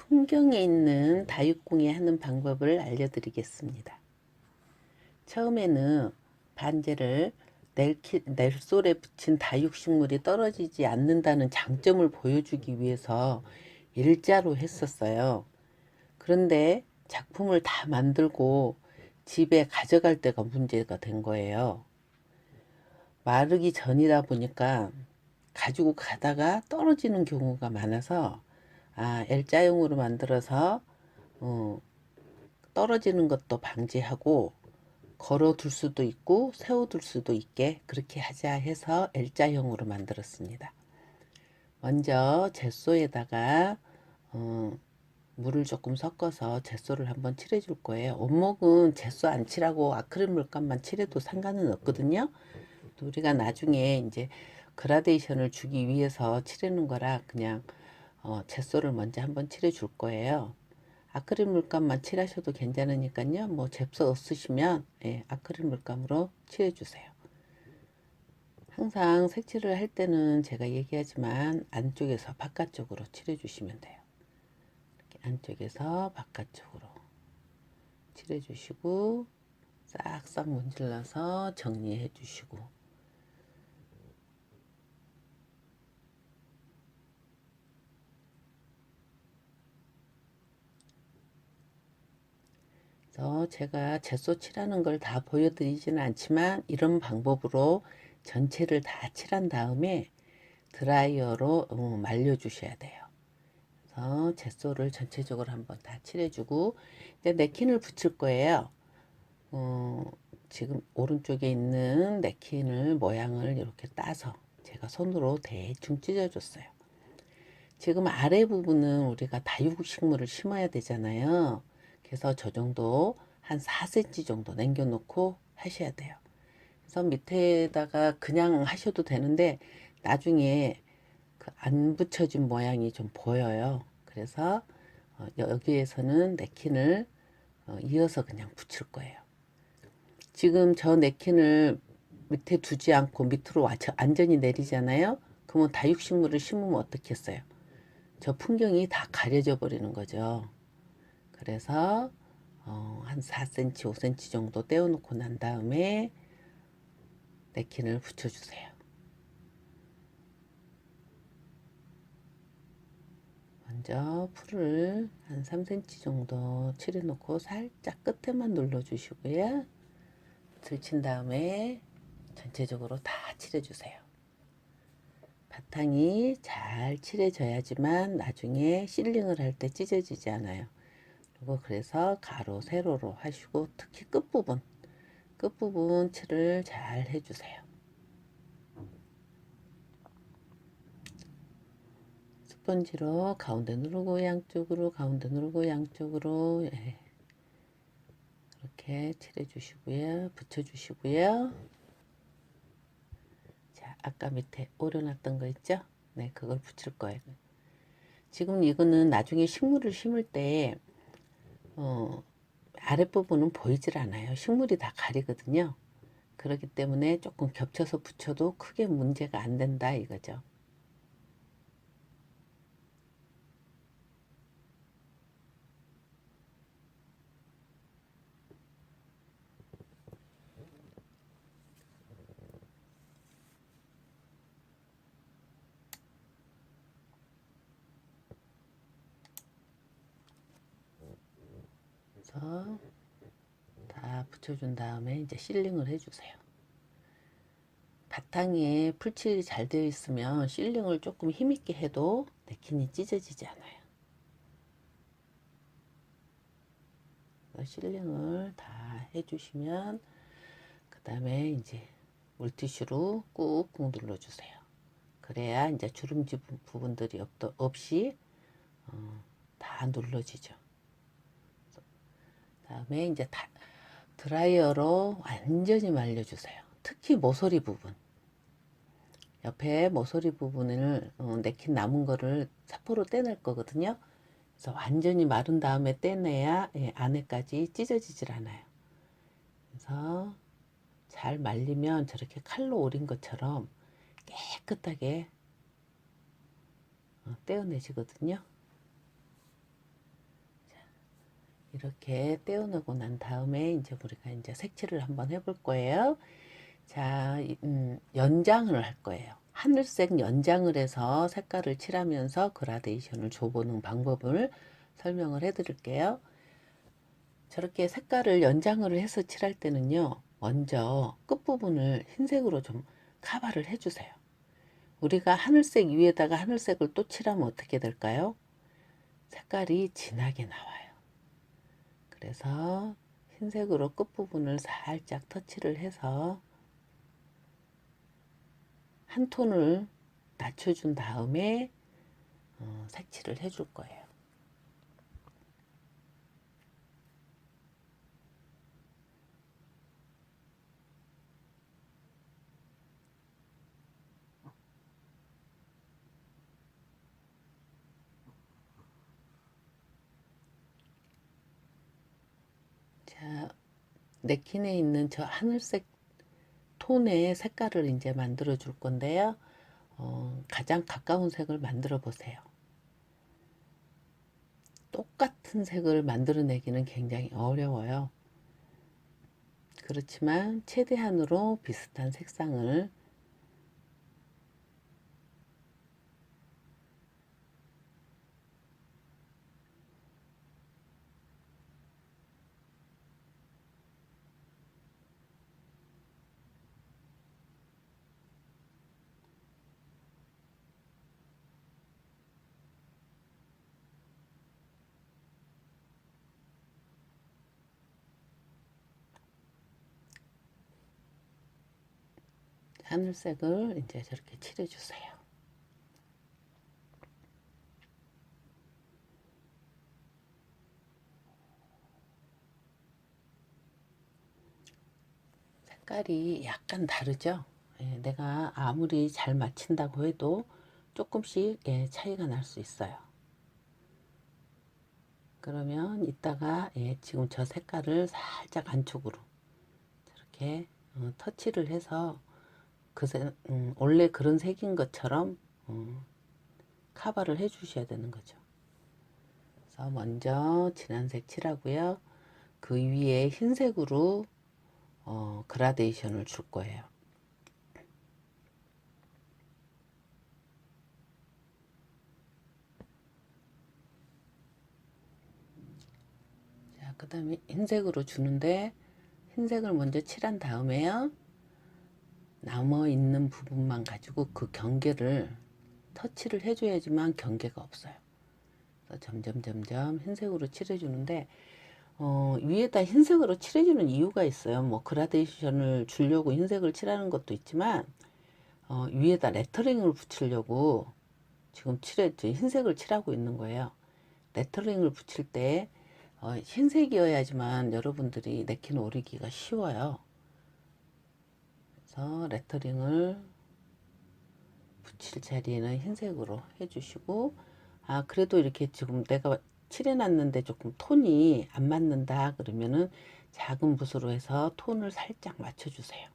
풍경에 있는 다육공예 하는 방법을 알려드리겠습니다. 처음에는 반제를 넬솔에 붙인 다육식물이 떨어지지 않는다는 장점을 보여주기 위해서 일자로 했었어요. 그런데 작품을 다 만들고 집에 가져갈 때가 문제가 된 거예요. 마르기 전이다 보니까 가지고 가다가 떨어지는 경우가 많아서 L자형으로 만들어서 떨어지는 것도 방지하고 걸어둘 수도 있고 세워둘 수도 있게 그렇게 하자 해서 L자형으로 만들었습니다. 먼저 젯소에다가 물을 조금 섞어서 젯소를 한번 칠해 줄 거예요. 원목은 젯소 안 칠하고 아크릴 물감만 칠해도 상관은 없거든요. 우리가 나중에 이제 그라데이션을 주기 위해서 칠하는 거라 그냥 젯소를 먼저 한번 칠해 줄 거예요. 아크릴 물감만 칠하셔도 괜찮으니까요. 뭐 젯소 없으시면 아크릴 물감으로 칠해 주세요. 항상 색칠을 할 때는 제가 얘기하지만 안쪽에서 바깥쪽으로 칠해 주시면 돼요. 이렇게 안쪽에서 바깥쪽으로 칠해 주시고 싹싹 문질러서 정리해 주시고 그래서 제가 젯소 칠하는 걸 다 보여드리지는 않지만 이런 방법으로 전체를 다 칠한 다음에 드라이어로 말려 주셔야 돼요. 그래서 젯소를 전체적으로 한번 다 칠해주고 이제 냅킨을 붙일 거예요. 지금 오른쪽에 있는 냅킨을 모양을 이렇게 따서 제가 손으로 대충 찢어줬어요. 지금 아래 부분은 우리가 다육식물을 심어야 되잖아요. 그래서 저 정도 한 4cm 정도 남겨놓고 하셔야 돼요. 그래서 밑에다가 그냥 하셔도 되는데 나중에 그 안 붙여진 모양이 좀 보여요. 그래서 여기에서는 냅킨을 이어서 그냥 붙일 거예요. 지금 저 냅킨을 밑에 두지 않고 밑으로 완전히 내리잖아요. 그러면 다육식물을 심으면 어떻겠어요? 저 풍경이 다 가려져 버리는 거죠. 그래서 한 4cm, 5cm 정도 떼어놓고 난 다음에 냅킨을 붙여주세요. 먼저 풀을 한 3cm 정도 칠해 놓고 살짝 끝에만 눌러 주시고요. 들친 다음에 전체적으로 다 칠해 주세요. 바탕이 잘 칠해져야지만 나중에 실링을 할 때 찢어지지 않아요. 그리고 그래서 가로 세로로 하시고 특히 끝부분 칠을 잘 해주세요. 스펀지로 가운데 누르고 양쪽으로 가운데 누르고 양쪽으로 이렇게 칠해 주시고요. 붙여 주시고요. 자, 아까 밑에 오려놨던 거 있죠? 네, 그걸 붙일 거예요. 지금 이거는 나중에 식물을 심을 때 아랫부분은 보이질 않아요. 식물이 다 가리거든요. 그렇기 때문에 조금 겹쳐서 붙여도 크게 문제가 안 된다 이거죠. 그래서 다 붙여준 다음에 이제 실링을 해주세요. 바탕에 풀칠이 잘 되어 있으면 실링을 조금 힘있게 해도 냅킨이 찢어지지 않아요. 실링을 다 해주시면 그 다음에 이제 물티슈로 꾹꾹 눌러주세요. 그래야 이제 주름지 부분들이 없이 다 눌러지죠. 다음에 이제 드라이어로 완전히 말려주세요. 특히 모서리 부분. 옆에 모서리 부분을 냅킨 남은 거를 사포로 떼낼 거거든요. 그래서 완전히 마른 다음에 떼내야 안에까지 찢어지질 않아요. 그래서 잘 말리면 저렇게 칼로 오린 것처럼 깨끗하게 떼어내지거든요. 이렇게 떼어내고 난 다음에 이제 우리가 이제 색칠을 한번 해볼 거예요. 자, 연장을 할 거예요. 하늘색 연장을 해서 색깔을 칠하면서 그라데이션을 줘보는 방법을 설명을 해 드릴게요. 저렇게 색깔을 연장을 해서 칠할 때는요, 먼저 끝부분을 흰색으로 좀 카바를 해주세요. 우리가 하늘색 위에다가 하늘색을 또 칠하면 어떻게 될까요? 색깔이 진하게 나와요. 그래서 흰색으로 끝부분을 살짝 터치를 해서 한 톤을 낮춰준 다음에 색칠을 해줄 거예요. 자, 네킨에 있는 저 하늘색 톤의 색깔을 이제 만들어 줄 건데요. 가장 가까운 색을 만들어 보세요. 똑같은 색을 만들어내기는 굉장히 어려워요. 그렇지만 최대한으로 비슷한 색상을 하늘색을 이제 저렇게 칠해주세요. 색깔이 약간 다르죠? 예, 내가 아무리 잘 맞춘다고 해도 조금씩 차이가 날 수 있어요. 그러면 이따가 지금 저 색깔을 살짝 안쪽으로 이렇게 터치를 해서 원래 그런 색인 것처럼 카바를 해 주셔야 되는 거죠. 그래서 먼저 진한색 칠하고요. 그 위에 흰색으로 그라데이션을 줄 거예요. 자, 그 다음에 흰색으로 주는데 흰색을 먼저 칠한 다음에요. 남아 있는 부분만 가지고 그 경계를 터치를 해줘야지만 경계가 없어요. 그래서 점점 흰색으로 칠해주는데 위에다 흰색으로 칠해주는 이유가 있어요. 뭐 그라데이션을 주려고 흰색을 칠하는 것도 있지만 위에다 레터링을 붙이려고 지금 흰색을 칠하고 있는 거예요. 레터링을 붙일 때 흰색이어야지만 여러분들이 네킨 오리기가 쉬워요. 그래서 레터링을 붙일 자리에는 흰색으로 해주시고, 그래도 이렇게 지금 내가 칠해놨는데 조금 톤이 안 맞는다 그러면은 작은 붓으로 해서 톤을 살짝 맞춰주세요.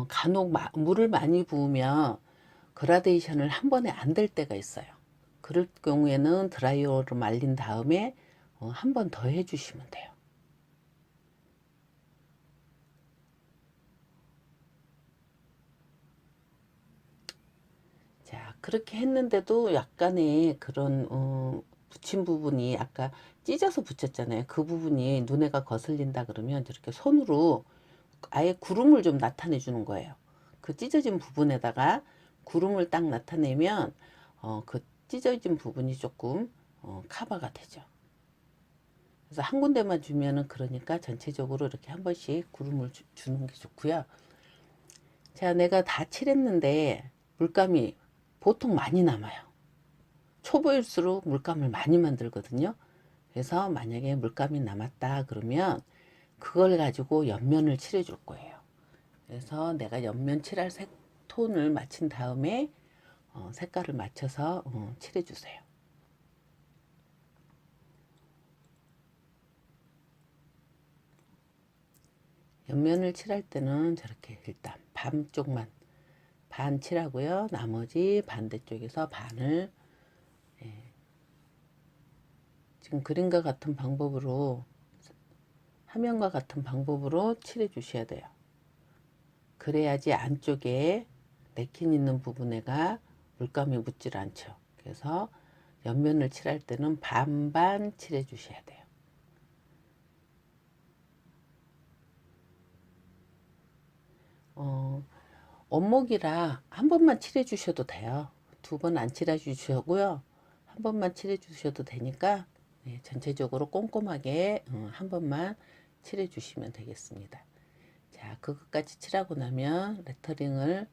간혹 물을 많이 부으면 그라데이션을 한 번에 안 될 때가 있어요. 그럴 경우에는 드라이어로 말린 다음에 한 번 더 해주시면 돼요. 자, 그렇게 했는데도 약간의 그런 붙인 부분이 아까 찢어서 붙였잖아요. 그 부분이 눈에가 거슬린다 그러면 저렇게 손으로 아예 구름을 좀 나타내 주는 거예요. 그 찢어진 부분에다가 구름을 딱 나타내면 그 찢어진 부분이 조금 커버가 되죠. 그래서 한 군데만 주면은 그러니까 전체적으로 이렇게 한 번씩 구름을 주는 게 좋고요. 자, 내가 다 칠했는데 물감이 보통 많이 남아요. 초보일수록 물감을 많이 만들거든요. 그래서 만약에 물감이 남았다 그러면 그걸 가지고 옆면을 칠해 줄 거예요. 그래서 내가 옆면 칠할 색 톤을 맞춘 다음에 색깔을 맞춰서 칠해 주세요. 옆면을 칠할 때는 저렇게 일단 반 쪽만 반 칠하고요. 나머지 반대쪽에서 반을 지금 그림과 같은 방법으로, 화면과 같은 방법으로 칠해 주셔야 돼요. 그래야지 안쪽에 네킨 있는 부분에가 물감이 묻질 않죠. 그래서 옆면을 칠할 때는 반반 칠해 주셔야 돼요. 원목이라 한 번만 칠해 주셔도 돼요. 두 번 안 칠해 주셔고요. 한 번만 칠해 주셔도 되니까 전체적으로 꼼꼼하게 한 번만 칠해 주시면 되겠습니다. 자, 그것까지 칠하고 나면 레터링을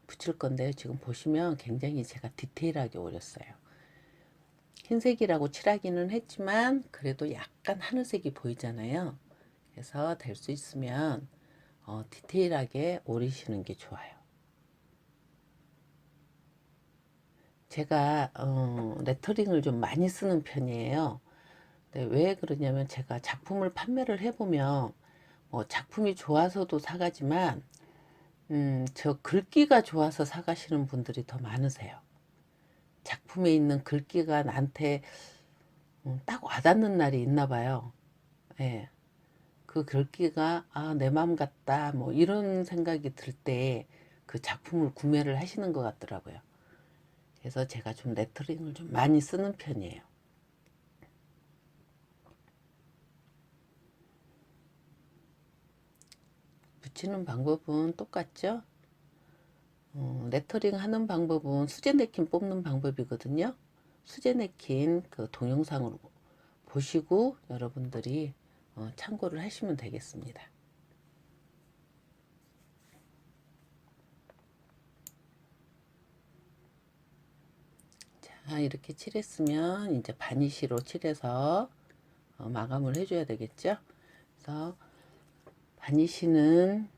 붙일 건데요. 지금 보시면 굉장히 제가 디테일하게 오렸어요. 흰색이라고 칠하기는 했지만 그래도 약간 하늘색이 보이잖아요. 그래서 될 수 있으면 디테일하게 오리시는 게 좋아요. 제가 레터링을 좀 많이 쓰는 편이에요. 왜 그러냐면 제가 작품을 판매를 해보면 작품이 좋아서도 사가지만 저 글귀가 좋아서 사가시는 분들이 더 많으세요. 작품에 있는 글귀가 나한테 딱 와닿는 날이 있나 봐요. 예. 그 글귀가 내 마음 같다 뭐 이런 생각이 들 때 그 작품을 구매를 하시는 것 같더라고요. 그래서 제가 좀 레터링을 좀 많이 쓰는 편이에요. 붙이는 방법은 똑같죠? 레터링 하는 방법은 수제 냅킨 뽑는 방법이거든요. 수제 냅킨 그 동영상으로 보시고 여러분들이 참고를 하시면 되겠습니다. 자, 이렇게 칠했으면 이제 바니쉬로 칠해서 마감을 해줘야 되겠죠. 그래서 바니쉬는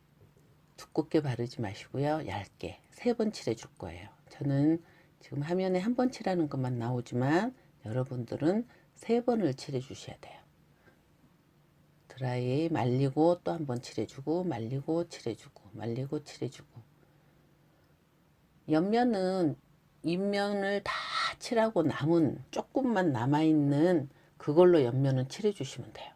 두껍게 바르지 마시고요. 얇게 3번 칠해 줄 거예요. 저는 지금 화면에 한 번 칠하는 것만 나오지만 여러분들은 3번을 칠해 주셔야 돼요. 드라이 말리고 또 한 번 칠해주고 말리고 칠해주고 말리고 칠해주고 옆면은 윗면을 다 칠하고 남은 조금만 남아있는 그걸로 옆면은 칠해 주시면 돼요.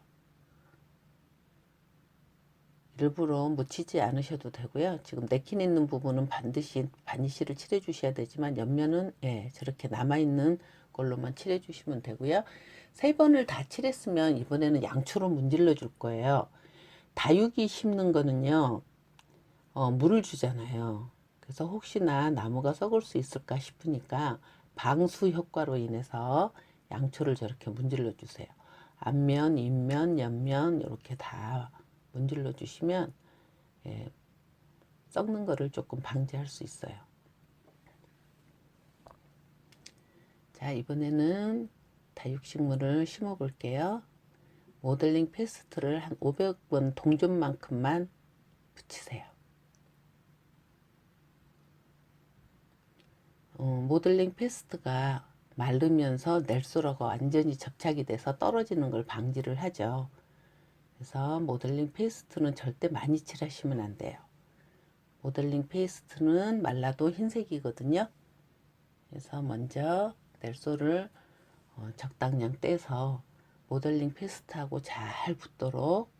일부러 묻히지 않으셔도 되고요. 지금 네킨 있는 부분은 반드시 바니쉬를 칠해 주셔야 되지만 옆면은 저렇게 남아있는 걸로만 칠해 주시면 되고요. 3번을 다 칠했으면 이번에는 양초로 문질러 줄 거예요. 다육이 심는 거는요, 물을 주잖아요. 그래서 혹시나 나무가 썩을 수 있을까 싶으니까 방수 효과로 인해서 양초를 저렇게 문질러 주세요. 앞면, 윗면, 옆면 이렇게 다 문질러 주시면 썩는 거를 조금 방지할 수 있어요. 자, 이번에는 다육식물을 심어 볼게요. 모델링 페스트를 한 500번 동전만큼만 붙이세요. 모델링 페스트가 마르면서 넬소라가 완전히 접착이 돼서 떨어지는 걸 방지를 하죠. 그래서 모델링 페이스트는 절대 많이 칠하시면 안 돼요. 모델링 페이스트는 말라도 흰색이거든요. 그래서 먼저 넬소를 적당량 떼서 모델링 페이스트하고 잘 붙도록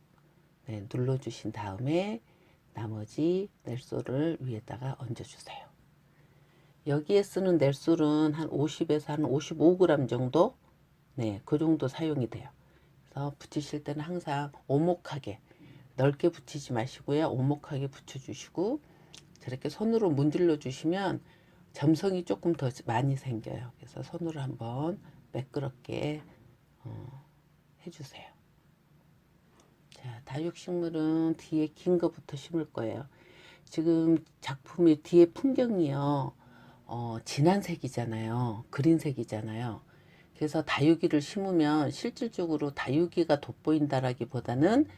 눌러주신 다음에 나머지 넬소를 위에다가 얹어주세요. 여기에 쓰는 넬솔은 한 50에서 한 55g 정도, 그 정도 사용이 돼요. 그래서 붙이실 때는 항상 오목하게, 넓게 붙이지 마시고요. 오목하게 붙여주시고, 저렇게 손으로 문질러 주시면 점성이 조금 더 많이 생겨요. 그래서 손으로 한번 매끄럽게 해주세요. 자, 다육식물은 뒤에 긴 거부터 심을 거예요. 지금 작품이 뒤에 풍경이요. 진한 색이잖아요. 그린색이잖아요. 그래서 다육이를 심으면 실질적으로 다육이가 돋보인다라기보다는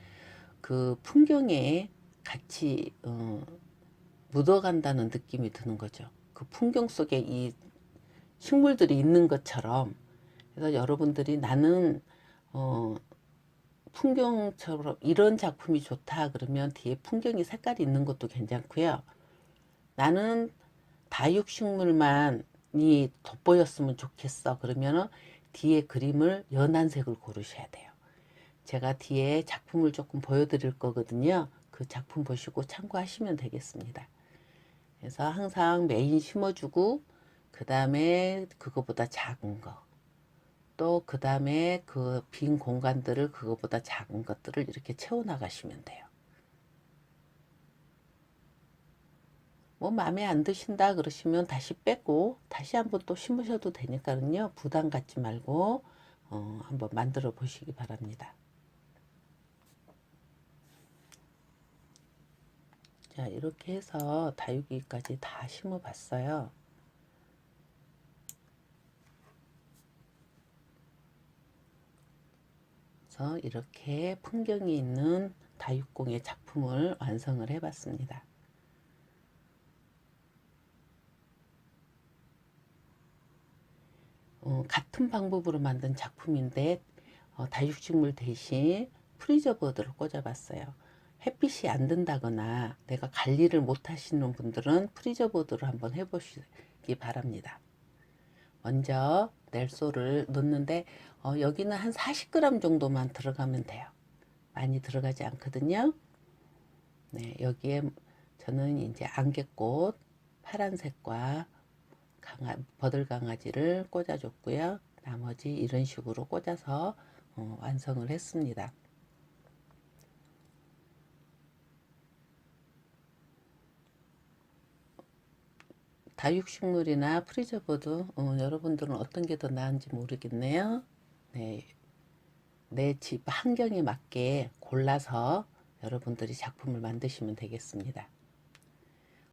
그 풍경에 같이 묻어간다는 느낌이 드는 거죠. 그 풍경 속에 이 식물들이 있는 것처럼. 그래서 여러분들이 나는 풍경처럼 이런 작품이 좋다 그러면 뒤에 풍경이 색깔이 있는 것도 괜찮고요. 나는 다육식물만이 돋보였으면 좋겠어 그러면은 뒤에 그림을 연한 색을 고르셔야 돼요. 제가 뒤에 작품을 조금 보여드릴 거거든요. 그 작품 보시고 참고하시면 되겠습니다. 그래서 항상 메인 심어주고 그 다음에 그거보다 작은 거, 또 그 다음에 그 빈 공간들을 그거보다 작은 것들을 이렇게 채워 나가시면 돼요. 뭐 마음에 안 드신다 그러시면 다시 빼고 다시 한번 또 심으셔도 되니까요. 부담 갖지 말고 한번 만들어 보시기 바랍니다. 자, 이렇게 해서 다육이까지 다 심어 봤어요. 그래서 이렇게 풍경이 있는 다육공예 작품을 완성을 해 봤습니다. 같은 방법으로 만든 작품인데 다육식물 대신 프리저버드를 꽂아봤어요. 햇빛이 안 든다거나 내가 관리를 못 하시는 분들은 프리저버드를 한번 해보시기 바랍니다. 먼저 넬소를 넣는데 여기는 한 40g 정도만 들어가면 돼요. 많이 들어가지 않거든요. 네, 여기에 저는 이제 안개꽃 파란색과 버들강아지를 꽂아줬고요. 나머지 이런 식으로 꽂아서 완성을 했습니다. 다육식물이나 프리저버드 여러분들은 어떤 게 더 나은지 모르겠네요. 네, 내 집 환경에 맞게 골라서 여러분들이 작품을 만드시면 되겠습니다.